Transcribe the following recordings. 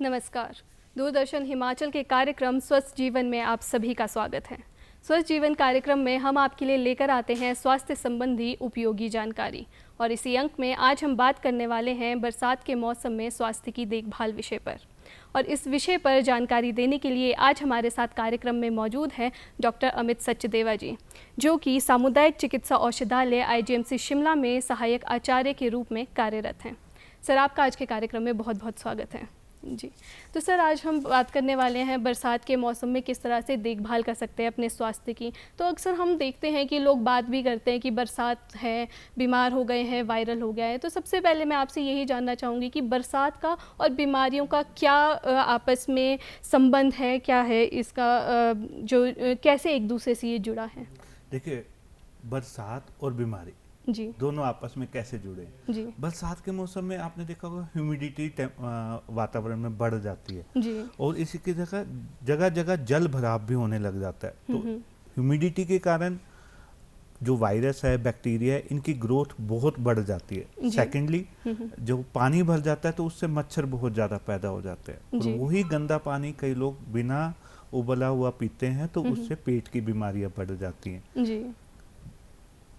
नमस्कार। दूरदर्शन हिमाचल के कार्यक्रम स्वस्थ जीवन में आप सभी का स्वागत है। स्वस्थ जीवन कार्यक्रम में हम आपके लिए लेकर आते हैं स्वास्थ्य संबंधी उपयोगी जानकारी और इसी अंक में आज हम बात करने वाले हैं बरसात के मौसम में स्वास्थ्य की देखभाल विषय पर। और इस विषय पर जानकारी देने के लिए आज हमारे साथ कार्यक्रम में मौजूद हैं डॉक्टर अमित सचदेवा जी, जो कि सामुदायिक चिकित्सा औषधालय आईजीएमसी शिमला में सहायक आचार्य के रूप में कार्यरत हैं। सर, आपका आज के कार्यक्रम में बहुत बहुत स्वागत है जी। तो सर, आज हम बात करने वाले हैं बरसात के मौसम में किस तरह से देखभाल कर सकते हैं अपने स्वास्थ्य की। तो अक्सर हम देखते हैं कि लोग बात भी करते हैं कि बरसात है, बीमार हो गए हैं, वायरल हो गया है। तो सबसे पहले मैं आपसे यही जानना चाहूँगी कि बरसात का और बीमारियों का क्या आपस में संबंध है, क्या है इसका जो कैसे एक दूसरे से ये जुड़ा है? देखिए, बरसात और बीमारी जी दोनों आपस में कैसे जुड़े हैं। जी बरसात के मौसम में आपने देखा होगा ह्यूमिडिटी वातावरण में बढ़ जाती है जी और इसी की जगह जगह जल भराव भी होने लग जाता है। तो ह्यूमिडिटी के कारण जो वायरस है, बैक्टीरिया है, इनकी ग्रोथ बहुत बढ़ जाती है। सेकेंडली, जो पानी भर जाता है तो उससे मच्छर बहुत ज़्यादा पैदा हो जाते हैं और वही गंदा पानी कई लोग बिना उबला हुआ पीते हैं तो उससे पेट की बीमारियां बढ़ जाती हैं। जी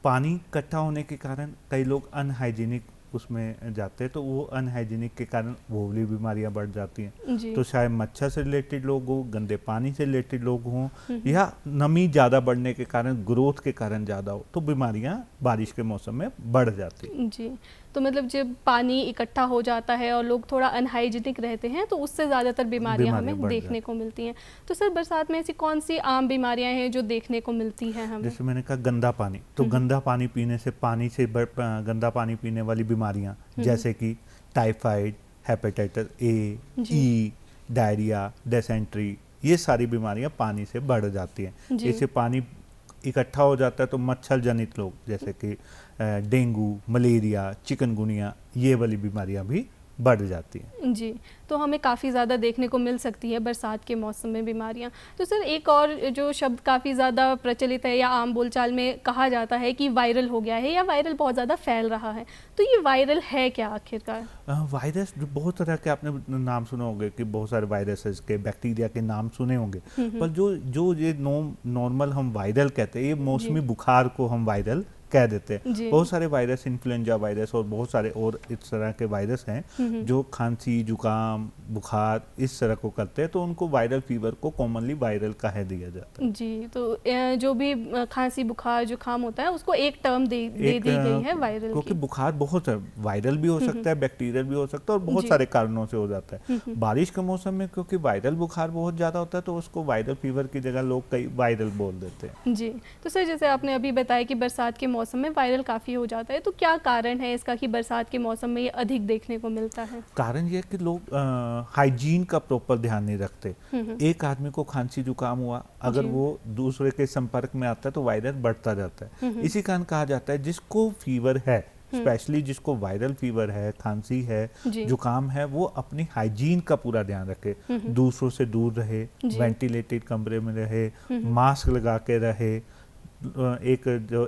पानी इकट्ठा होने के कारण कई लोग अनहाइजीनिक उसमें जाते हैं तो वो अनहाइजीनिक के कारण वो वाली बीमारियां बढ़ जाती हैं। तो शायद मच्छर से रिलेटेड लोग हों, गंदे पानी से रिलेटेड लोग हों या नमी ज़्यादा बढ़ने के कारण, ग्रोथ के कारण ज़्यादा हो तो बीमारियां बारिश के मौसम में बढ़ जाती हैं। जी, तो मतलब जब पानी इकट्ठा हो जाता है और लोग थोड़ा अनहाइजीनिक रहते हैं तो उससे ज़्यादातर बीमारियां हमें देखने को मिलती हैं। तो सर, बरसात में ऐसी कौन सी आम बीमारियां हैं जो देखने को मिलती हैं हमें? जैसे मैंने कहा गंदा पानी, तो गंदा पानी पीने से गंदा पानी पीने वाली बीमारियां जैसे कि typhoid, hepatitis A, E, diarrhoea, dysentery, ये सारी बीमारियां पानी से बढ़ जाती हैं। इससे पानी इकट्ठा हो जाता है तो मच्छर जनित रोग जैसे कि डेंगू, मलेरिया, चिकनगुनिया, ये वाली बीमारियां भी बढ़ जाती हैं। जी, तो हमें काफ़ी ज़्यादा देखने को मिल सकती है बरसात के मौसम में बीमारियां। तो सर, एक और जो शब्द काफ़ी ज़्यादा प्रचलित है या आम बोलचाल में कहा जाता है कि वायरल हो गया है या वायरल बहुत ज़्यादा फैल रहा है, तो ये वायरल है क्या आखिरकार? वायरस जो बहुत तरह के आपने नाम सुने होंगे कि बहुत सारे वायरसेस के, बैक्टीरिया के नाम सुने होंगे, पर जो ये नॉर्मल हम वायरल कहते हैं, ये मौसमी बुखार को हम वायरल कह देते हैं। बहुत सारे वायरस, इन्फ्लुएंजा वायरस और बहुत सारे और इस तरह के वायरस हैं जो खांसी, जुकाम, बुखार इस तरह को करते हैं, तो उनको वायरल फीवर को कॉमनली वायरल कह दिया जाता है। जी, तो जो भी खांसी, बुखार, जुकाम होता है उसको एक टर्म दे दी गई है वायरल, क्योंकि बुखार बहुत है, वायरल भी हो सकता है, बैक्टीरियल भी हो सकता है और बहुत सारे कारणों से हो जाता है। बारिश के मौसम में क्योंकि वायरल बुखार बहुत ज़्यादा होता है तो उसको वायरल फीवर की जगह लोग कई वायरल बोल देते हैं। जी, तो सर, जैसे आपने अभी बताया कि बरसात के मौसम में वायरल काफ़ी हो जाता है, तो क्या कारण है इसका कि बरसात के मौसम में ये अधिक देखने को मिलता है? कारण ये कि लोग हाइजीन का प्रॉपर ध्यान नहीं रखते। एक आदमी को खांसी जुकाम हुआ, अगर वो दूसरे के संपर्क में आता है तो वायरस बढ़ता जाता है। इसी कारण कहा जाता है जिसको फीवर है, स्पेशली जिसको वायरल फीवर है, खांसी है, जुकाम है, वो अपनी हाइजीन का पूरा ध्यान रखे, दूसरों से दूर रहे, वेंटिलेटेड कमरे में रहे, मास्क लगा के रहे, एक जो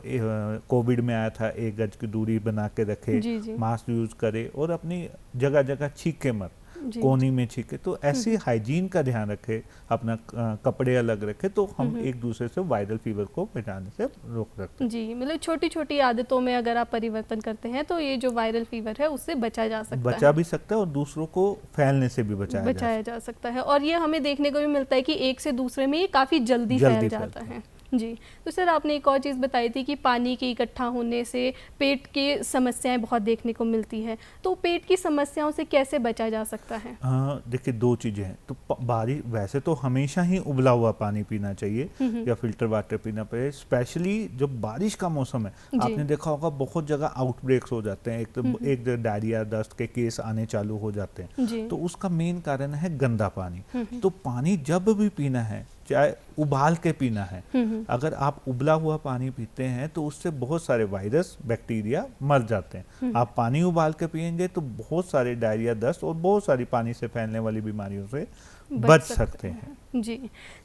कोविड में आया था 1 गज की दूरी बना के रखे, मास्क यूज करे और अपनी जगह जगह छींके मत, कोनी में छींके। तो ऐसी हाइजीन का ध्यान रखे, अपना कपड़े अलग रखे, तो हम एक दूसरे से वायरल फीवर को फैलाने से रोक सकते हैं। जी, मतलब छोटी छोटी आदतों में अगर आप परिवर्तन करते हैं तो ये जो वायरल फीवर है उससे बचा जा सकता है। बचा भी सकता है और दूसरों को फैलने से भी बचाया जा सकता है। और ये हमें देखने को भी मिलता है कि एक से दूसरे में ये काफ़ी जल्दी फैल जाता है। जी, तो सर, आपने एक और चीज़ बताई थी कि पानी के इकट्ठा होने से पेट की समस्याएं बहुत देखने को मिलती है, तो पेट की समस्याओं से कैसे बचा जा सकता है? देखिए, 2 चीज़ें हैं। तो बारिश, वैसे तो हमेशा ही उबला हुआ पानी पीना चाहिए या फिल्टर वाटर पीना चाहिए, स्पेशली जब बारिश का मौसम है। आपने देखा होगा बहुत जगह आउटब्रेक्स हो जाते हैं, एक डायरिया, दस्त के केस आने चालू हो जाते हैं, तो उसका मेन कारण है गंदा पानी। तो पानी जब भी पीना है, चाहे उबाल के पीना है, अगर आप उबला हुआ पानी पीते हैं तो उससे बहुत सारे वायरस, बैक्टीरिया मर जाते हैं। आप पानी उबाल के पिएंगे तो बहुत सारे डायरिया, दस्त और बहुत सारी पानी से फैलने वाली बीमारियों से बच सकते हैं। जी।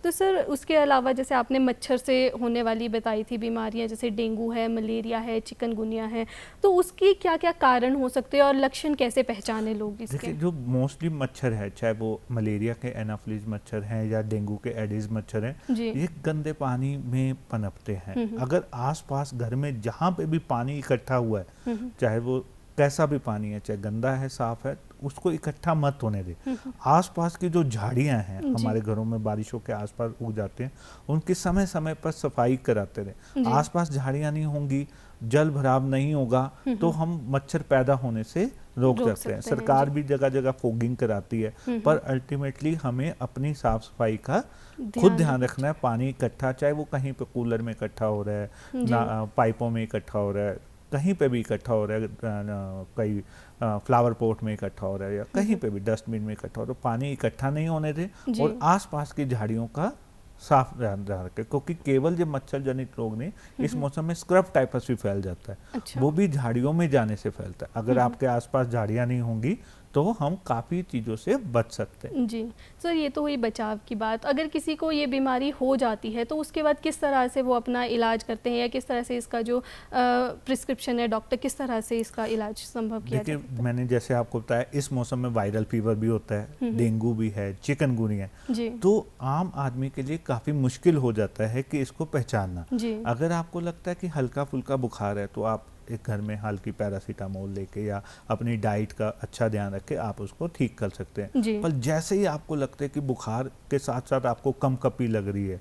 तो सर उसके अलावा जैसे आपने मच्छर से होने वाली बताई थी बीमारियां, जैसे डेंगू है, मलेरिया है, चिकनगुनिया है, तो उसकी क्या क्या कारण हो सकते हैं और लक्षण कैसे पहचाने लोग इसके? देखिए, जो मोस्टली मच्छर है, चाहे वो मलेरिया के एनाफिलीज मच्छर हैं या डेंगू के एडिस मच्छर हैं, ये गंदे पानी में पनपते हैं। अगर आसपास घर में जहाँ पे भी पानी इकट्ठा हुआ है, चाहे वो कैसा भी पानी है, चाहे गंदा है साफ है, उसको इकट्ठा मत होने दे। आसपास की जो झाड़ियां हैं हमारे घरों में बारिशों के आसपास उग जाते हैं, उनकी समय समय पर सफाई कराते रहे। आसपास झाड़ियां नहीं होंगी, जल भराव नहीं होगा, तो हम मच्छर पैदा होने से रोक सकते हैं। सरकार भी जगह जगह फोगिंग कराती है, पर अल्टीमेटली हमें अपनी साफ सफाई का खुद ध्यान रखना है। पानी इकट्ठा, चाहे वो कहीं पे कूलर में इकट्ठा हो रहा है, पाइपों में इकट्ठा हो रहा है, कहीं पे भी इकट्ठा हो रहा है, कई फ्लावर पॉट में इकट्ठा हो रहा है या कहीं पे भी डस्टबिन में इकट्ठा हो रहा है, तो पानी इकट्ठा नहीं होने दे और आसपास की झाड़ियों का साफ ध्यान रखें, क्योंकि केवल जो मच्छर जनित रोग नहीं, इस मौसम में स्क्रब टाइफस भी फैल जाता है। अच्छा। वो भी झाड़ियों में जाने से फैलता है। अगर आपके आसपास झाड़ियां नहीं होंगी तो हम काफ़ी चीज़ों से बच सकते हैं। जी सर, ये तो हुई बचाव की बात। अगर किसी को ये बीमारी हो जाती है तो उसके बाद किस तरह से वो अपना इलाज करते हैं, या किस तरह से इसका जो प्रिस्क्रिप्शन है डॉक्टर, किस तरह से इसका इलाज संभव किया जाता है? देखिए, मैंने जैसे आपको बताया, इस मौसम में वायरल फीवर भी होता है, डेंगू भी है, चिकनगुनिया है, तो आम आदमी के लिए काफ़ी मुश्किल हो जाता है कि इसको पहचानना। अगर आपको लगता है कि हल्का फुल्का बुखार है, तो आप एक घर में हल्की पैरासीटामोल लेके या अपनी डाइट का अच्छा ध्यान रख के आप उसको ठीक कर सकते हैं। पर जैसे ही आपको लगता है कि बुखार के साथ साथ आपको कंपकपी लग रही है,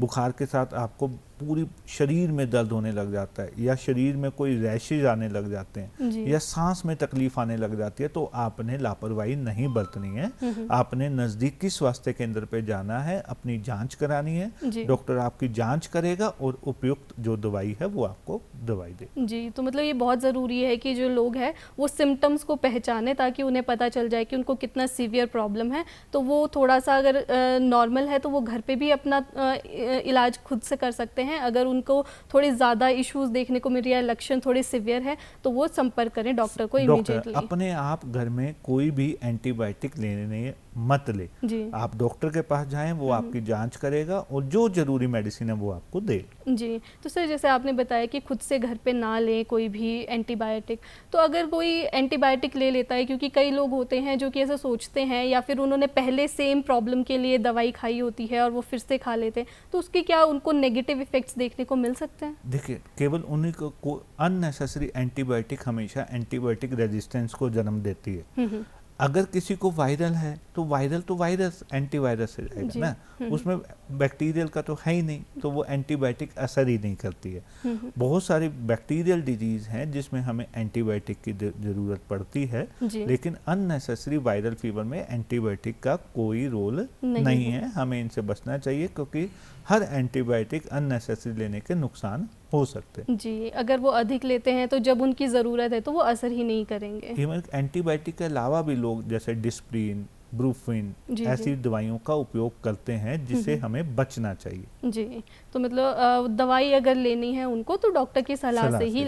बुखार के साथ आपको पूरी शरीर में दर्द होने लग जाता है, या शरीर में कोई रैशेज आने लग जाते हैं, या सांस में तकलीफ आने लग जाती है, तो आपने लापरवाही नहीं बरतनी है। आपने नज़दीकी स्वास्थ्य केंद्र पे जाना है, अपनी जांच करानी है, डॉक्टर आपकी जांच करेगा और उपयुक्त जो दवाई है वो आपको दवाई दे। जी, तो मतलब ये बहुत ज़रूरी है कि जो लोग हैं वो सिम्टम्स को पहचाने, ताकि उन्हें पता चल जाए कि उनको कितना सीवियर प्रॉब्लम है। तो वो थोड़ा सा अगर नॉर्मल है तो वो घर पे भी अपना इलाज खुद से कर सकते हैं। अगर उनको थोड़ी ज़्यादा इश्यूज देखने को मिल रही है, लक्षण थोड़े सीवियर है, तो वो संपर्क करें डॉक्टर को इमीडिएटली। अपने आप घर में कोई भी एंटीबायोटिक लेने मत ले, आप डॉक्टर के पास जाएं, वो आपकी जांच करेगा और जो जरूरी मेडिसिन है वो आपको दे। जी, तो सर जैसे आपने बताया कि खुद से घर पे ना लें कोई भी एंटीबायोटिक, तो अगर कोई एंटीबायोटिक ले लेता है, क्योंकि कई लोग होते हैं जो कि ऐसा सोचते हैं, या फिर उन्होंने पहले सेम प्रॉब्लम के लिए दवाई खाई होती है और वो फिर से खा लेते हैं, तो उसके क्या उनको नेगेटिव इफेक्ट्स देखने को मिल सकते हैं? देखिए, केवल उन्हीं को अननेसेसरी एंटीबायोटिक हमेशा एंटीबायोटिक रेजिस्टेंस को जन्म देती है। अगर किसी को वायरल है तो वायरस एंटीवायरस से जाएगा ना, उसमें बैक्टीरियल का तो है ही नहीं, तो वो एंटीबायोटिक असर ही नहीं करती है। बहुत सारी बैक्टीरियल डिजीज हैं जिसमें हमें एंटीबायोटिक की जरूरत पड़ती है, लेकिन अननेसेसरी वायरल फीवर में एंटीबायोटिक का कोई रोल नहीं है। हमें इनसे बचना चाहिए, क्योंकि हर एंटीबायोटिक अननेसेसरी लेने के नुकसान हो सकते हैं। जी, अगर वो अधिक लेते हैं तो जब उनकी ज़रूरत है तो वो असर ही नहीं करेंगे। इवन एंटीबायोटिक के अलावा भी लोग जैसे डिस्प्रिन, ब्रूफिन ऐसी दवाइयों का उपयोग करते हैं, जिससे हमें बचना चाहिए। जी, तो मतलब दवाई अगर लेनी है उनको तो डॉक्टर की सलाह से ही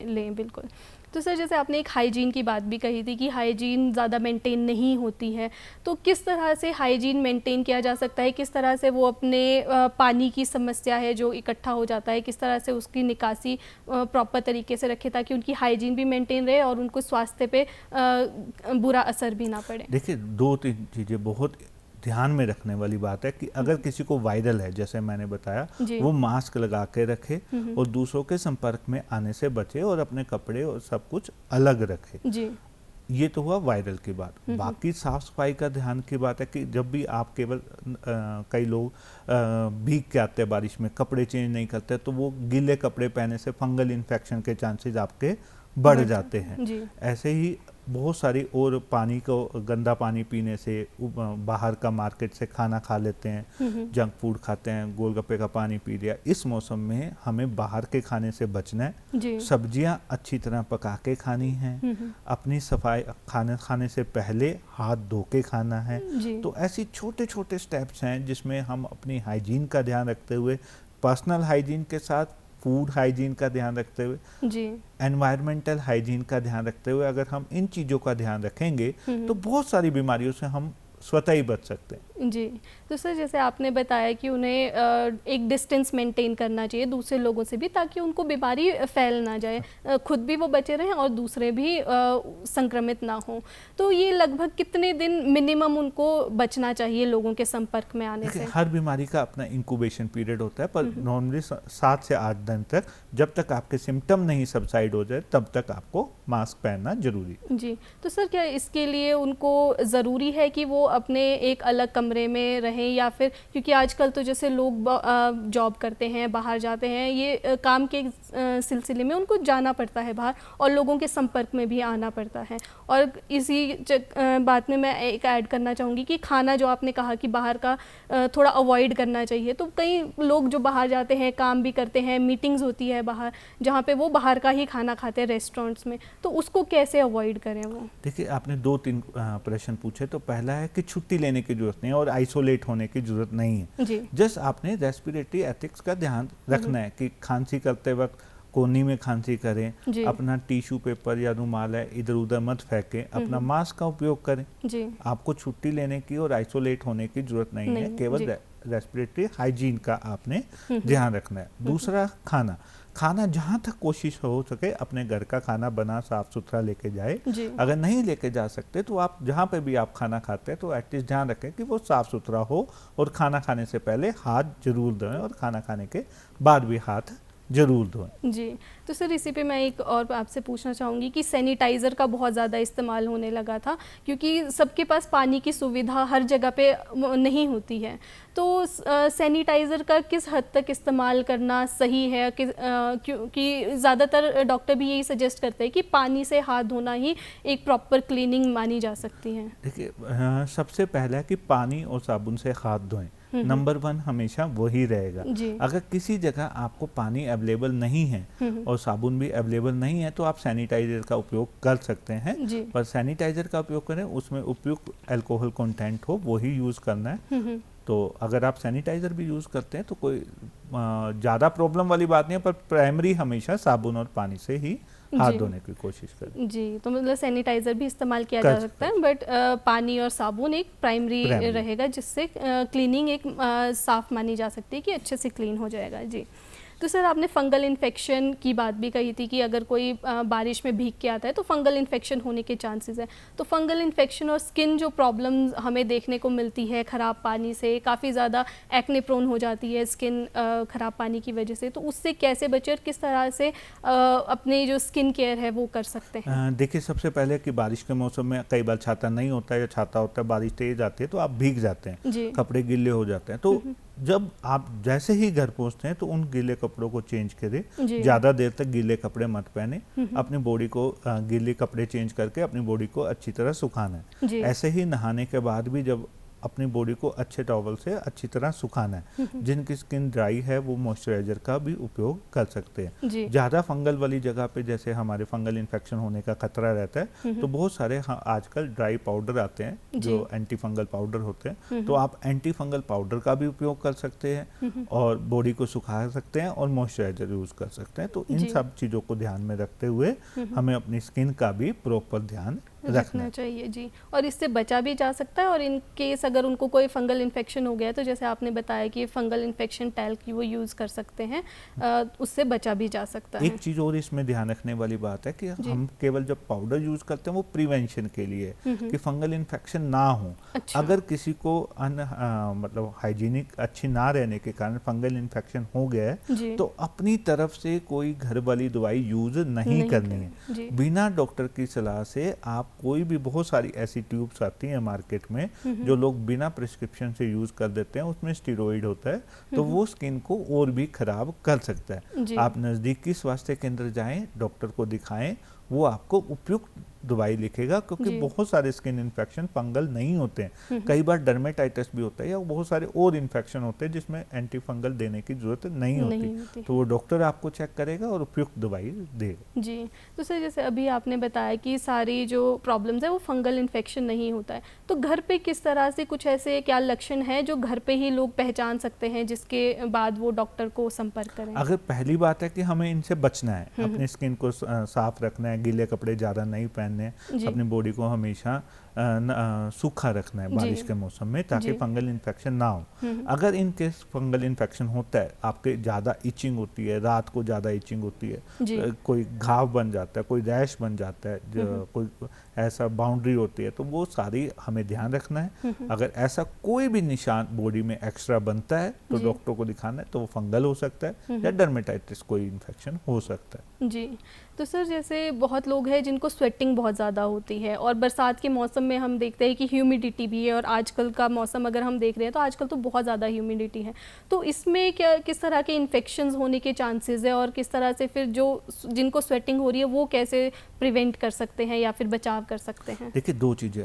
लें। बिल्कुल। तो सर जैसे आपने एक हाइजीन की बात भी कही थी कि हाइजीन ज़्यादा मेंटेन नहीं होती है, तो किस तरह से हाइजीन मेंटेन किया जा सकता है? किस तरह से वो अपने पानी की समस्या है जो इकट्ठा हो जाता है, किस तरह से उसकी निकासी प्रॉपर तरीके से रखें, ताकि उनकी हाइजीन भी मेंटेन रहे और उनको स्वास्थ्य पे बुरा असर भी ना पड़े? देखिए, 2-3 चीज़ें बहुत ध्यान में रखने वाली बात है कि अगर किसी को वायरल है, जैसे मैंने बताया, वो मास्क लगा के रखे और दूसरों के संपर्क में आने से बचे और अपने कपड़े और सब कुछ अलग रखे। ये तो हुआ वायरल की बात। बाकी साफ सफाई का ध्यान की बात है कि जब भी आप केवल कई लोग भीग के आते हैं बारिश में, कपड़े चेंज नहीं करते, तो वो गीले कपड़े पहने से फंगल इन्फेक्शन के चांसेस आपके बढ़ जाते हैं। ऐसे ही बहुत सारी और पानी को गंदा पानी पीने से, बाहर का मार्केट से खाना खा लेते हैं, जंक फूड खाते हैं, गोलगप्पे का पानी पी लिया। इस मौसम में हमें बाहर के खाने से बचना है। सब्जियां अच्छी तरह पका के खानी हैं, अपनी सफाई खाने से पहले हाथ धो के खाना है। तो ऐसी छोटे छोटे स्टेप्स हैं जिसमें हम अपनी हाइजीन का ध्यान रखते हुए, पर्सनल हाइजीन के साथ फूड हाइजीन का ध्यान रखते हुए, एनवायरमेंटल हाइजीन का ध्यान रखते हुए, अगर हम इन चीज़ों का ध्यान रखेंगे तो बहुत सारी बीमारियों से हम स्वतः ही बच सकते हैं। जी, तो सर जैसे आपने बताया कि उन्हें एक डिस्टेंस मेंटेन करना चाहिए दूसरे लोगों से भी, ताकि उनको बीमारी फैल ना जाए, खुद भी वो बचे रहें और दूसरे भी संक्रमित ना हों। तो ये लगभग कितने दिन मिनिमम उनको बचना चाहिए लोगों के संपर्क में आने से? हर बीमारी का अपना इंक्यूबेशन पीरियड होता है, पर नॉर्मली 7 से 8 दिन तक, जब तक आपके सिम्टम नहीं सबसाइड हो जाए तब तक आपको मास्क पहनना जरूरी है। जी, तो सर क्या इसके लिए उनको ज़रूरी है कि वो अपने एक अलग कमरे में रहें, या फिर क्योंकि आजकल तो जैसे लोग जॉब करते हैं, बाहर जाते हैं, ये काम के सिलसिले में उनको जाना पड़ता है बाहर और लोगों के संपर्क में भी आना पड़ता है। और इसी बात में मैं एक ऐड करना चाहूँगी कि खाना जो आपने कहा कि बाहर का थोड़ा अवॉइड करना चाहिए, तो कई लोग जो बाहर जाते हैं, काम भी करते हैं, मीटिंग्स होती है बाहर, जहाँ पे वो बाहर का ही खाना खाते हैं रेस्टोरेंट्स में, तो उसको कैसे अवॉइड करें वो? देखिए, आपने 2-3 प्रश्न पूछे। तो पहला है कि छुट्टी लेने की जरूरत नहीं है और आइसोलेट होने की जरूरत नहीं है जी। जस्ट आपने रेस्पिरेटरी एथिक्स का ध्यान रखना है कि खांसी करते वक्त कोनी में खांसी करें, अपना टिश्यू पेपर या रुमाल है इधर उधर मत फेंकें, अपना मास्क का उपयोग करें। जी। आपको छुट्टी लेने की और आइसोलेट होने की जरूरत नहीं है, केवल रेस्पिरेटरी हाइजीन का आपने ध्यान रखना है। दूसरा, खाना जहाँ तक कोशिश हो सके अपने घर का खाना बना साफ सुथरा लेके जाए। अगर नहीं लेके जा सकते तो आप जहाँ पे भी आप खाना खाते हैं तो एटलीस्ट ध्यान रखें कि वो साफ सुथरा हो, और खाना खाने से पहले हाथ जरूर धोएं और खाना खाने के बाद भी हाथ जरूर धोएं। जी, तो सर इसी पे मैं एक और आपसे पूछना चाहूँगी कि सैनिटाइज़र का बहुत ज़्यादा इस्तेमाल होने लगा था, क्योंकि सबके पास पानी की सुविधा हर जगह पे नहीं होती है, तो सैनिटाइज़र का किस हद तक इस्तेमाल करना सही है? क्योंकि ज़्यादातर डॉक्टर भी यही सजेस्ट करते हैं कि पानी से हाथ धोना ही एक प्रॉपर क्लीनिंग मानी जा सकती है। देखिए, सबसे पहला है कि पानी और साबुन से हाथ धोएं, नंबर 1 हमेशा वही रहेगा। अगर किसी जगह आपको पानी अवेलेबल नहीं है और साबुन भी अवेलेबल नहीं है तो आप सैनिटाइजर का उपयोग कर सकते हैं, पर सैनिटाइजर का उपयोग करें उसमें उपयुक्त अल्कोहल कंटेंट हो, वही यूज करना है। तो अगर आप सैनिटाइजर भी यूज करते हैं तो कोई ज़्यादा प्रॉब्लम वाली बात नहीं है, पर प्राइमरी हमेशा साबुन और पानी से ही हाथ धोने की कोशिश करें। जी, तो मतलब सैनिटाइजर भी इस्तेमाल किया जा सकता है, बट पानी और साबुन एक प्राइमरी रहेगा, जिससे क्लीनिंग एक साफ मानी जा सकती है कि अच्छे से क्लीन हो जाएगा। जी, तो सर आपने फंगल इन्फेक्शन की बात भी कही थी कि अगर कोई बारिश में भीग के आता है तो फंगल इन्फेक्शन होने के चांसेस हैं। तो फंगल इन्फेक्शन और स्किन जो प्रॉब्लम्स हमें देखने को मिलती है ख़राब पानी से, काफ़ी ज़्यादा एक्ने प्रोन हो जाती है स्किन ख़राब पानी की वजह से, तो उससे कैसे बचें और किस तरह से अपनी जो स्किन केयर है वो कर सकते हैं? देखिए, सबसे पहले कि बारिश के मौसम में कई बार छाता नहीं होता है या छाता होता है, बारिश तेज आती है तो आप भीग जाते हैं, कपड़े गीले हो जाते हैं। तो जब आप जैसे ही घर पहुंचते हैं तो उन गीले कपड़ों को चेंज करें, ज़्यादा देर तक गीले कपड़े मत पहने, अपनी बॉडी को गीले कपड़े चेंज करके अपनी बॉडी को अच्छी तरह सुखाना है। ऐसे ही नहाने के बाद भी जब अपनी बॉडी को अच्छे टॉवल से अच्छी तरह सुखाना है। जिनकी स्किन ड्राई है वो मॉइस्चराइजर का भी उपयोग कर सकते हैं। ज़्यादा फंगल वाली जगह पे जैसे हमारे फंगल इन्फेक्शन होने का खतरा रहता है तो बहुत सारे आजकल ड्राई पाउडर आते हैं जो एंटी फंगल पाउडर होते हैं, तो आप एंटी फंगल पाउडर का भी उपयोग कर सकते हैं और बॉडी को सुखा सकते हैं और मॉइस्चराइजर यूज कर सकते हैं। तो इन सब चीज़ों को ध्यान में रखते हुए हमें अपनी स्किन का भी प्रॉपर ध्यान रखना चाहिए। जी, और इससे बचा भी जा सकता है। और इन केस अगर उनको कोई फंगल इन्फेक्शन हो गया है तो जैसे आपने बताया कि फंगल इन्फेक्शन टैल्क वो यूज़ कर सकते हैं, उससे बचा भी जा सकता है। एक चीज़ और इसमें ध्यान रखने वाली बात है कि हम केवल जब पाउडर यूज़ करते हैं वो प्रिवेंशन के लिए कि फंगल इन्फेक्शन ना हो। अगर किसी को मतलब हाइजीनिक अच्छी ना रहने के कारण फंगल इन्फेक्शन हो गया है तो अपनी तरफ से कोई घर वाली दवाई यूज़ नहीं करनी है। बिना डॉक्टर की सलाह से आप कोई भी, बहुत सारी ऐसी ट्यूब्स आती हैं मार्केट में जो लोग बिना प्रिस्क्रिप्शन से यूज कर देते हैं, उसमें स्टेरॉइड होता है तो वो स्किन को और भी खराब कर सकता है। आप नज़दीकी स्वास्थ्य केंद्र जाएं, डॉक्टर को दिखाएं, वो आपको उपयुक्त दवाई लिखेगा, क्योंकि बहुत सारे स्किन इन्फेक्शन फंगल नहीं होते हैं। कई बार डर्मेटाइटिस भी होता है या बहुत सारे और इन्फेक्शन होते हैं जिसमें एंटी फंगल देने की जरूरत नहीं होती। तो वो डॉक्टर आपको चेक करेगा और उपयुक्त दवाई देगा। जी, तो सर जैसे अभी आपने बताया कि सारी जो प्रॉब्लम्स है वो फंगल इन्फेक्शन नहीं होता है, तो घर पे किस तरह से कुछ ऐसे क्या लक्षण है जो घर पे ही लोग पहचान सकते हैं जिसके बाद वो डॉक्टर को संपर्क करें? अगर पहली बात है कि हमें इनसे बचना है, अपनी स्किन को साफ रखना है, गीले कपड़े ज़्यादा नहीं पहनने पहनने हैं, जी। अपनी बॉडी को हमेशा सूखा रखना है बारिश के मौसम में, ताकि जी। फंगल इन्फेक्शन ना हो। अगर इन केस फंगल इन्फेक्शन होता है, आपके ज़्यादा इचिंग होती है, रात को ज़्यादा इचिंग होती है, जी। कोई घाव बन जाता है, कोई रैश बन जाता है, कोई ऐसा बाउंड्री होती है, तो वो सारी हमें ध्यान रखना है। अगर ऐसा कोई भी निशान बॉडी में एक्स्ट्रा बनता है तो जी। डॉक्टर को दिखाना है, तो वो फंगल हो सकता है या डर्मेटाइटिस कोई इन्फेक्शन हो सकता है। जी। तो सर जैसे बहुत लोग हैं जिनको स्वेटिंग बहुत ज़्यादा होती है, और बरसात के मौसम में हम देखते हैं कि ह्यूमिडिटी भी है, और आजकल का मौसम अगर हम देख रहे हैं तो आजकल तो बहुत ज़्यादा ह्यूमिडिटी है, तो इसमें क्या किस तरह के इन्फेक्शंस होने के चांसेस है, और किस तरह से फिर जो जिनको स्वेटिंग हो रही है वो कैसे प्रिवेंट कर सकते हैं या फिर बचाव कर सकते हैं? देखिए, दो चीज़ें,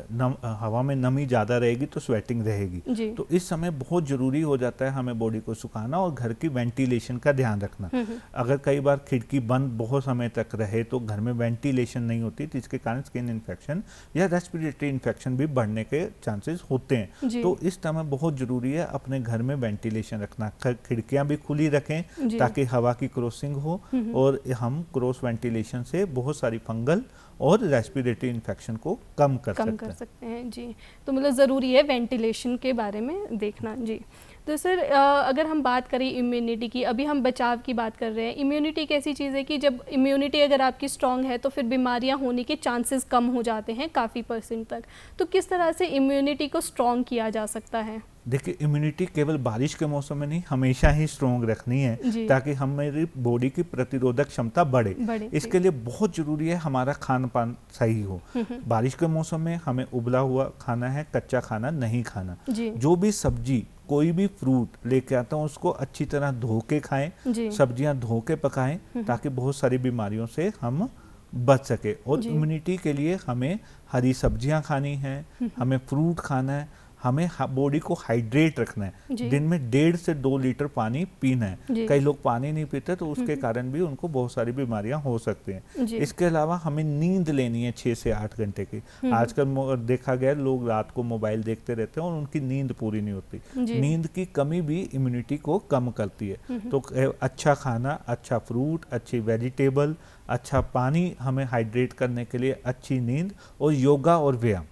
हवा में नमी ज़्यादा रहेगी तो स्वेटिंग रहेगी, जी। तो इस समय बहुत ज़रूरी हो जाता है हमें बॉडी को सुखाना और घर की वेंटिलेशन का ध्यान रखना। अगर कई बार खिड़की बंद बहुत समय तक रहे तो घर में वेंटिलेशन नहीं होती, जिसके कारण स्किन इन्फेक्शन या रेस्पिरेटरी इन्फेक्शन भी बढ़ने के चांसेस होते हैं। तो इस समय बहुत ज़रूरी है अपने घर में वेंटिलेशन रखना, खिड़कियाँ भी खुली रखें ताकि हवा की क्रॉसिंग हो, और हम क्रॉस वेंटिलेशन से बहुत सारी फंगल और रेस्पिरेटरी इन्फेक्शन को कम कर सकते हैं। जी। तो मतलब ज़रूरी है वेंटिलेशन के बारे में देखना। जी। तो सर अगर हम बात करें इम्यूनिटी की, अभी हम बचाव की बात कर रहे हैं, इम्यूनिटी एक ऐसी चीज़ है कि जब इम्यूनिटी अगर आपकी स्ट्रांग है तो फिर बीमारियां होने के चांसेस कम हो जाते हैं काफ़ी % तक। तो किस तरह से इम्यूनिटी को स्ट्रांग किया जा सकता है? देखिए, इम्यूनिटी केवल बारिश के मौसम में नहीं, हमेशा ही स्ट्रॉन्ग रखनी है ताकि हमारी बॉडी की प्रतिरोधक क्षमता बढ़े। इसके लिए बहुत जरूरी है हमारा खान पान सही हो। बारिश के मौसम में हमें उबला हुआ खाना है, कच्चा खाना नहीं खाना। जो भी सब्जी, कोई भी फ्रूट लेके आता हूँ उसको अच्छी तरह धो के खाएं, सब्जियां धो के पकाएं, ताकि बहुत सारी बीमारियों से हम बच सके। और इम्यूनिटी के लिए हमें हरी सब्जियां खानी है, हमें फ्रूट खाना है, हमें बॉडी को हाइड्रेट रखना है, दिन में 1.5 से 2 लीटर पानी पीना है। कई लोग पानी नहीं पीते तो उसके कारण भी उनको बहुत सारी बीमारियां हो सकती हैं। इसके अलावा हमें नींद लेनी है 6 से 8 घंटे की। आजकल देखा गया लोग रात को मोबाइल देखते रहते हैं और उनकी नींद पूरी नहीं होती। नींद की कमी भी इम्यूनिटी को कम करती है। तो अच्छा खाना, अच्छा फ्रूट, अच्छी वेजिटेबल, अच्छा पानी हमें हाइड्रेट करने के लिए, अच्छी नींद और योगा और व्यायाम।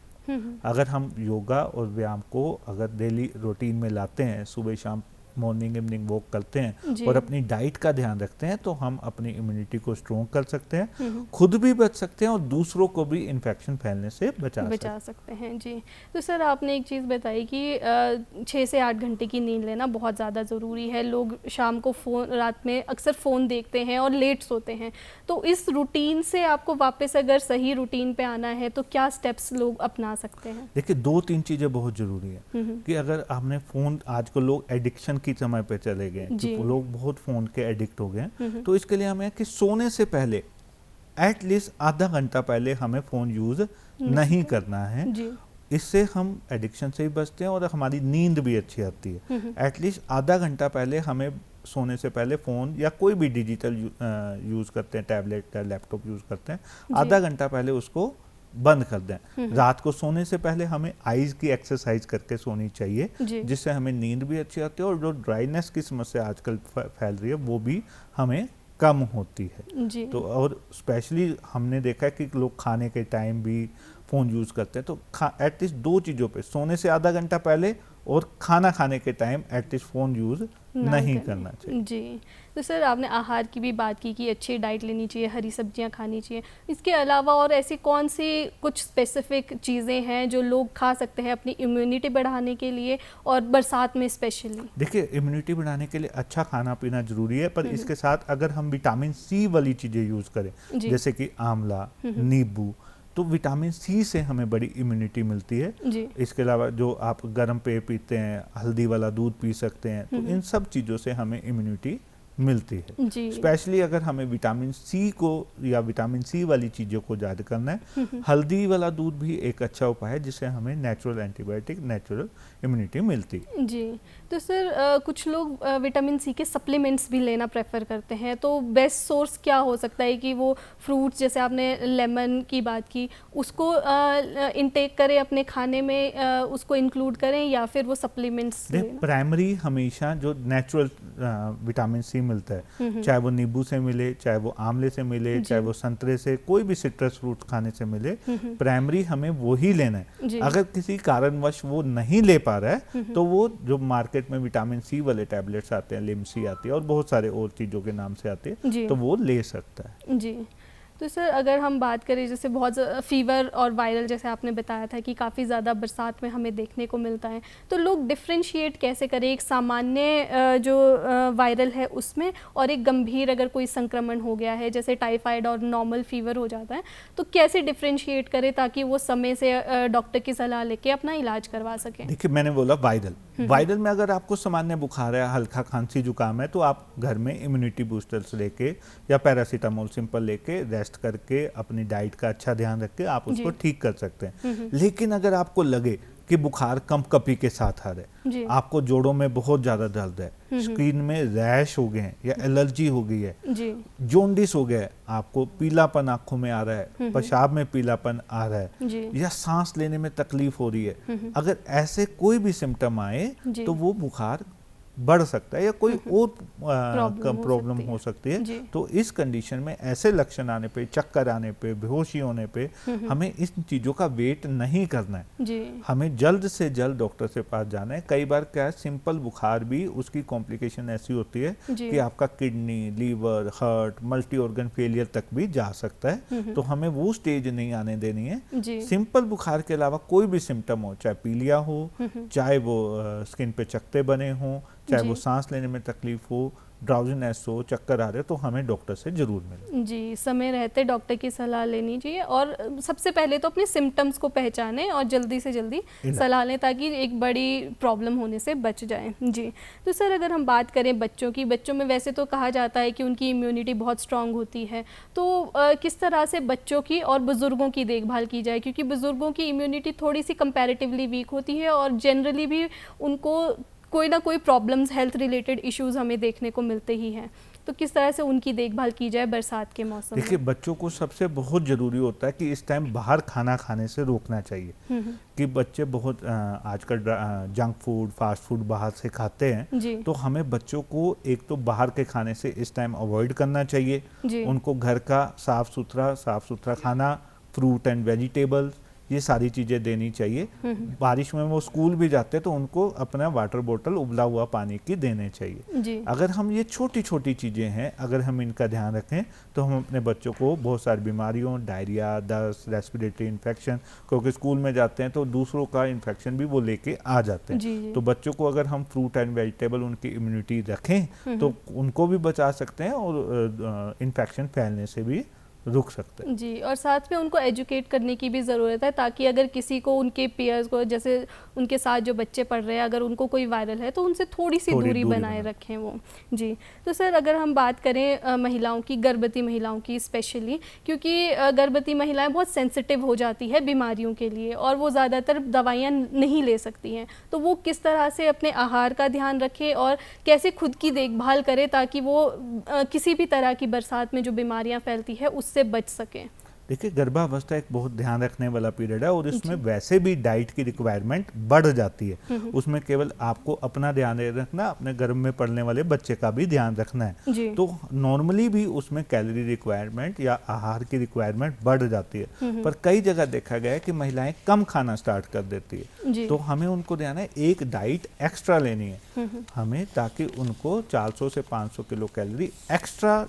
अगर हम योगा और व्यायाम को अगर डेली रूटीन में लाते हैं, सुबह शाम मॉर्निंग इवनिंग वॉक करते हैं और अपनी डाइट का ध्यान रखते हैं, तो हम अपनी इम्यूनिटी को स्ट्रॉन्ग कर सकते हैं, खुद भी बच सकते हैं और दूसरों को भी इन्फेक्शन फैलने से बचा सकते हैं। जी। तो सर आपने एक चीज़ बताई कि 6 से 8 घंटे की नींद लेना बहुत ज़्यादा ज़रूरी है। लोग शाम को रात में अक्सर फ़ोन देखते हैं और लेट सोते हैं, तो इस रूटीन से आपको वापस अगर सही रूटीन पे आना है तो क्या स्टेप्स लोग अपना सकते हैं? देखिए, 2-3 चीज़ें बहुत ज़रूरी है कि अगर हमने फ़ोन, आजकल लोग एडिक्शन की समय पे चले गए, लोग बहुत फ़ोन के एडिक्ट हो गए, तो इसके लिए हमें कि सोने से पहले एटलीस्ट आधा घंटा पहले हमें फ़ोन यूज़ नहीं करना है। इससे हम एडिक्शन से भी बचते हैं और हमारी नींद भी अच्छी आती है। एटलीस्ट आधा घंटा पहले हमें सोने से पहले फ़ोन या कोई भी डिजिटल यूज़ करते हैं, टैबलेट या लैपटॉप यूज़ करते हैं, आधा घंटा पहले उसको बंद कर दें। रात को सोने से पहले हमें आईज की एक्सरसाइज करके सोनी चाहिए, जिससे हमें नींद भी अच्छी आती है और जो ड्राइनेस की समस्या आजकल फैल रही है वो भी हमें कम होती है। तो और स्पेशली हमने देखा है कि लोग खाने के टाइम भी फ़ोन यूज़ करते हैं, तो एटलीस्ट 2 चीज़ों पे, सोने से आधा घंटा पहले और खाना खाने के टाइम एटलीस्ट फ़ोन यूज़ नहीं करना चाहिए। जी। तो सर आपने आहार की भी बात की कि अच्छी डाइट लेनी चाहिए, हरी सब्जियां खानी चाहिए। इसके अलावा और ऐसी कौन सी कुछ स्पेसिफिक चीज़ें हैं जो लोग खा सकते हैं अपनी इम्यूनिटी बढ़ाने के लिए, और बरसात में स्पेशली? देखिए, इम्यूनिटी बढ़ाने के लिए अच्छा खाना पीना ज़रूरी है, पर इसके साथ अगर हम विटामिन सी वाली चीज़ें यूज़ करें, जैसे कि आंवला, नींबू, तो विटामिन सी से हमें बड़ी इम्यूनिटी मिलती है। इसके अलावा जो आप गर्म पेय पीते हैं, हल्दी वाला दूध पी सकते हैं, तो इन सब चीज़ों से हमें इम्यूनिटी मिलती है। स्पेशली अगर हमें विटामिन सी को या विटामिन सी वाली चीज़ों को याद करना है, हल्दी वाला दूध भी एक अच्छा उपाय है जिससे हमें नेचुरल एंटीबायोटिक, नेचुरल इम्यूनिटी मिलती है। जी। तो सर कुछ लोग विटामिन सी के सप्लीमेंट्स भी लेना प्रेफर करते हैं, तो बेस्ट सोर्स क्या हो सकता है कि वो फ्रूट्स, जैसे आपने लेमन की बात की, उसको इनटेक करें अपने खाने में, उसको इंक्लूड करें, या फिर वो सप्लीमेंट्स? प्राइमरी हमेशा जो नेचुरल विटामिन सी मिलता है, चाहे वो नींबू से मिले, चाहे वो आंवले से मिले, चाहे वो संतरे से, कोई भी सिट्रस फ्रूट खाने से मिले, प्राइमरी हमें वो ही लेना है। अगर किसी कारणवश वो नहीं ले पा रहा है तो वो जो मार्केट में विटामिन सी वाले टैबलेट्स आते हैं, लिमसी आती है और बहुत सारे और चीज़ों के नाम से आते हैं, तो वो ले सकता है। जी। तो सर अगर हम बात करें जैसे बहुत फीवर और वायरल, जैसे आपने बताया था कि काफ़ी ज़्यादा बरसात में हमें देखने को मिलता है, तो लोग डिफ्रेंशिएट कैसे करें एक सामान्य जो वायरल है उसमें और एक गंभीर अगर कोई संक्रमण हो गया है जैसे टाइफाइड और नॉर्मल फीवर हो जाता है, तो कैसे डिफ्रेंशिएट करें ताकि वो समय से डॉक्टर की सलाह लेके अपना इलाज करवा सकें? देखिए, मैंने बोला वायरल में अगर आपको सामान्य बुखार है, हल्का खांसी जुकाम है, तो आप घर में इम्यूनिटी बूस्टर्स लेके या पैरासीटामोल सिंपल लेके रेस्ट करके अपनी डाइट का अच्छा ध्यान रख के आप उसको ठीक कर सकते हैं। लेकिन अगर आपको लगे कि बुखार कंपकपी के साथ आ रहा है, आपको जोड़ों में बहुत ज़्यादा दर्द है, स्किन में रैश हो गए हैं या एलर्जी हो गई है, जोंडिस हो गया है, आपको पीलापन आंखों में आ रहा है, पेशाब में पीलापन आ रहा है या सांस लेने में तकलीफ हो रही है, अगर ऐसे कोई भी सिम्टम आए तो वो बुखार बढ़ सकता है या कोई और प्रॉब्लम हो सकती है। तो इस कंडीशन में ऐसे लक्षण आने पे, चक्कर आने पे, बेहोशी होने पे हमें इन चीज़ों का वेट नहीं करना है, हमें जल्द से जल्द डॉक्टर से पास जाना है। कई बार क्या है, सिंपल बुखार भी उसकी कॉम्प्लिकेशन ऐसी होती है कि आपका kidney, liver, heart, multi organ failure तक भी जा सकता है, तो हमें वो स्टेज नहीं आने देनी है। सिंपल बुखार के अलावा कोई भी सिम्टम हो, चाहे पीलिया हो, चाहे वो स्किन पे चकत्ते बने हों, चाहे वो सांस लेने में तकलीफ हो, ड्राउजीनेस हो, चक्कर आ रहे, तो हमें डॉक्टर से जरूर मिलें। जी, समय रहते डॉक्टर की सलाह लेनी चाहिए और सबसे पहले तो अपने सिम्टम्स को पहचानें और जल्दी से जल्दी सलाह लें ताकि एक बड़ी प्रॉब्लम होने से बच जाएं। जी, तो सर अगर हम बात करें बच्चों की, बच्चों में वैसे तो कहा जाता है कि उनकी इम्यूनिटी बहुत स्ट्रांग होती है, तो किस तरह से बच्चों की और बुज़ुर्गों की देखभाल की जाए, क्योंकि बुज़ुर्गों की इम्यूनिटी थोड़ी सी कंपैरेटिवली वीक होती है और जनरली भी उनको कोई ना कोई प्रॉब्लम्स, हेल्थ रिलेटेड इश्यूज हमें देखने को मिलते ही हैं, तो किस तरह से उनकी देखभाल की जाए बरसात के मौसम में? देखिए, बच्चों को सबसे बहुत ज़रूरी होता है कि इस टाइम बाहर खाना खाने से रोकना चाहिए कि बच्चे बहुत आजकल जंक फूड, फास्ट फूड बाहर से खाते हैं, तो हमें बच्चों को एक तो बाहर के खाने से इस टाइम अवॉइड करना चाहिए। उनको घर का साफ़ सुथरा खाना, फ्रूट एंड वेजिटेबल्स, ये सारी चीज़ें देनी चाहिए। बारिश में वो स्कूल भी जाते हैं तो उनको अपना वाटर बोतल उबला हुआ पानी की देने चाहिए। अगर हम ये छोटी छोटी चीज़ें हैं, अगर हम इनका ध्यान रखें तो हम अपने बच्चों को बहुत सारी बीमारियों, डायरिया, दस्त, रेस्पिरेटरी इन्फेक्शन, क्योंकि स्कूल में जाते हैं तो दूसरों का इन्फेक्शन भी वो लेके आ जाते हैं, तो बच्चों को अगर हम फ्रूट एंड वेजिटेबल उनकी इम्यूनिटी रखें तो उनको भी बचा सकते हैं और इन्फेक्शन फैलने से भी रुक सकते हैं। जी, और साथ में उनको एजुकेट करने की भी ज़रूरत है ताकि अगर किसी को, उनके पीयर्स को, जैसे उनके साथ जो बच्चे पढ़ रहे हैं, अगर उनको कोई वायरल है तो उनसे थोड़ी सी दूरी बनाए रखें वो। जी, तो सर अगर हम बात करें महिलाओं की, गर्भवती महिलाओं की स्पेशली, क्योंकि गर्भवती महिलाएं बहुत सेंसिटिव हो जाती है बीमारियों के लिए और वो ज़्यादातर दवाइयाँ नहीं ले सकती हैं, तो वो किस तरह से अपने आहार का ध्यान रखें और कैसे खुद की देखभाल करें ताकि वो किसी भी तरह की बरसात में जो बीमारियाँ फैलती है उससे बच सकें? देखिए, गर्भावस्था एक बहुत ध्यान रखने वाला पीरियड है और इसमें वैसे भी डाइट की रिक्वायरमेंट बढ़ जाती है। उसमें केवल आपको अपना ध्यान रखना, अपने गर्भ में पड़ने वाले बच्चे का भी ध्यान रखना है। तो नॉर्मली भी उसमें कैलोरी रिक्वायरमेंट या आहार की रिक्वायरमेंट बढ़ जाती है, पर कई जगह देखा गया है कि महिलाएं कम खाना स्टार्ट कर देती है, तो हमें उनको ध्यान है एक डाइट एक्स्ट्रा लेनी है हमें, ताकि उनको 400 से 500 किलो कैलोरी एक्स्ट्रा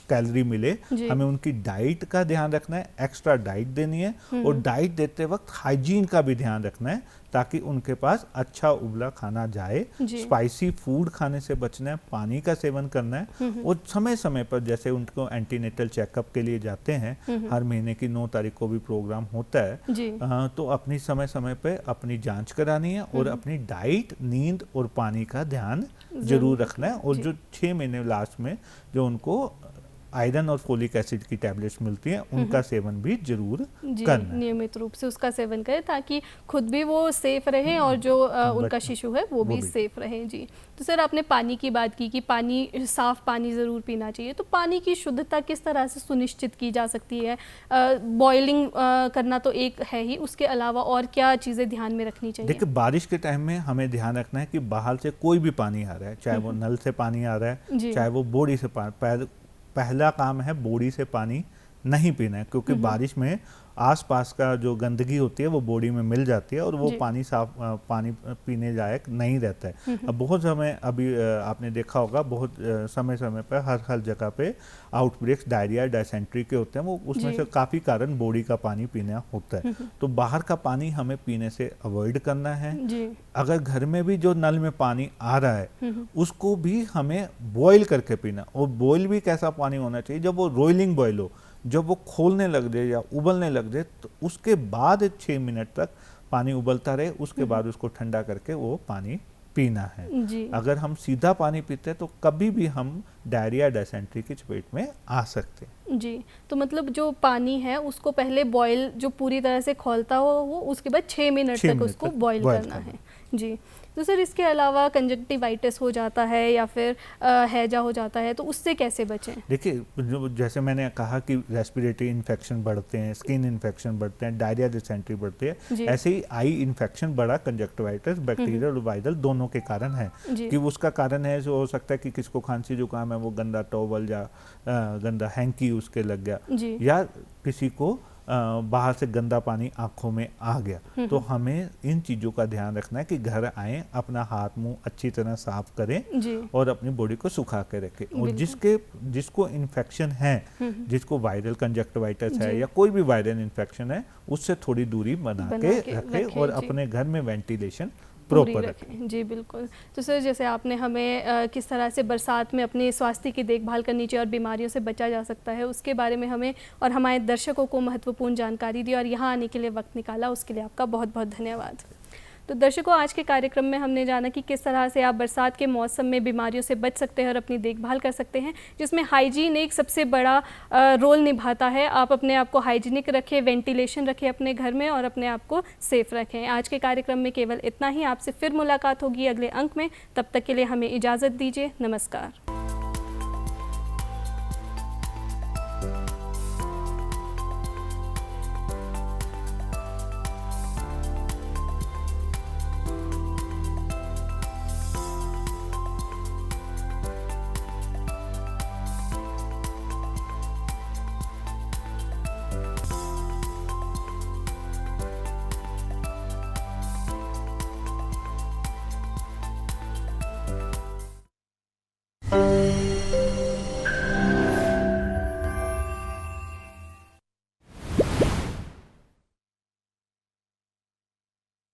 कैलोरी मिले। हमें उनकी डाइट का ध्यान रखना है, एक्स्ट्रा डाइट देनी है और डाइट देते वक्त हाइजीन का भी ध्यान रखना है ताकि उनके पास अच्छा उबला खाना जाए। स्पाइसी फूड खाने से बचना है, पानी का सेवन करना है और समय समय पर जैसे उनको एंटीनेटल चेकअप के लिए जाते हैं, हर महीने की 9 तारीख को भी प्रोग्राम होता है, तो अपनी समय समय पे अपनी जांच करानी है और अपनी डाइट, नींद और पानी का ध्यान जरूर रखना है। और जो 6 महीने लास्ट में जो उनको आयरन और फोलिक एसिड की टैबलेट्स मिलती हैं, उनका सेवन भी जरूर करना है। नियमित रूप से उसका सेवन करें ताकि खुद भी वो सेफ रहे और जो उनका शिशु है वो भी सेफ रहे। जी, तो सर आपने पानी की बात की कि पानी, साफ पानी ज़रूर पीना चाहिए, तो पानी की शुद्धता किस तरह से सुनिश्चित की जा सकती है? बॉइलिंग करना तो एक है ही, उसके अलावा और क्या चीज़ें ध्यान में रखनी चाहिए? देखिए, बारिश के टाइम में हमें ध्यान रखना है कि बाहर से कोई भी पानी आ रहा है, चाहे वो नल से पानी आ रहा है, चाहे वो बोरी से पानी, पहला काम है बोरी से पानी नहीं पीना है, क्योंकि बारिश में आसपास का जो गंदगी होती है वो बॉडी में मिल जाती है और वो पानी साफ पानी पीने लायक नहीं रहता है। अब बहुत समय अभी आपने देखा होगा, बहुत समय समय पर हर जगह पे आउटब्रेक्स डायरिया डायसेंट्री के होते हैं, वो उसमें से काफ़ी कारण बॉडी का पानी पीना होता है। तो बाहर का पानी हमें पीने से अवॉइड करना है। अगर घर में भी जो नल में पानी आ रहा है उसको भी हमें बॉयल करके पीना, और बॉयल भी कैसा पानी होना चाहिए, जब वो रॉइलिंग बॉयल हो, जब वो खोलने लग जाए या उबलने लग जाए, तो उसके बाद 6 मिनट तक पानी उबलता रहे, उसके बाद उसको ठंडा करके वो पानी पीना है। जी। अगर हम सीधा पानी पीते हैं तो कभी भी हम डायरिया डायसेंट्री की चपेट में आ सकते हैं। जी, तो मतलब जो पानी है उसको पहले बॉयल, जो पूरी तरह से खौलता हो वो, उसके बाद 6 मिनट तक उसको बॉयल करना है। जी, तो सर इसके अलावा कंजक्टिवाइटिस हो जाता है या फिर हैजा हो जाता है, तो उससे कैसे बचें? देखिए, जैसे मैंने कहा कि रेस्पिरेटरी इन्फेक्शन बढ़ते हैं, स्किन इन्फेक्शन बढ़ते हैं, डायरिया डिसेंट्री बढ़ती है, ऐसे ही आई इन्फेक्शन बढ़ा, कंजक्टिवाइटिस बैक्टीरियल और वायरल दोनों के कारण है। कि उसका कारण है, जो हो सकता है कि किसको खांसी जुकाम है, वो गंदा टॉवल या गंदा हैंकी उसके लग गया, या किसी को बाहर से गंदा पानी आंखों में आ गया। तो हमें इन चीज़ों का ध्यान रखना है कि घर आए, अपना हाथ मुंह अच्छी तरह साफ करें और अपनी बॉडी को सुखा के रखें। और जिसको इन्फेक्शन है, जिसको वायरल कंजक्टिवाइटिस है या कोई भी वायरल इन्फेक्शन है, उससे थोड़ी दूरी बना के रखें और अपने घर में वेंटिलेशन प्रॉपर रखें। जी बिल्कुल। तो सर जैसे आपने हमें किस तरह से बरसात में अपने स्वास्थ्य की देखभाल करनी चाहिए और बीमारियों से बचा जा सकता है, उसके बारे में हमें और हमारे दर्शकों को महत्वपूर्ण जानकारी दी और यहाँ आने के लिए वक्त निकाला, उसके लिए आपका बहुत बहुत धन्यवाद। तो दर्शकों, आज के कार्यक्रम में हमने जाना कि किस तरह से आप बरसात के मौसम में बीमारियों से बच सकते हैं और अपनी देखभाल कर सकते हैं, जिसमें हाइजीन एक सबसे बड़ा रोल निभाता है। आप अपने आप को हाइजीनिक रखें, वेंटिलेशन रखें अपने घर में और अपने आप को सेफ रखें। आज के कार्यक्रम में केवल इतना ही। आपसे फिर मुलाकात होगी अगले अंक में। तब तक के लिए हमें इजाज़त दीजिए। नमस्कार।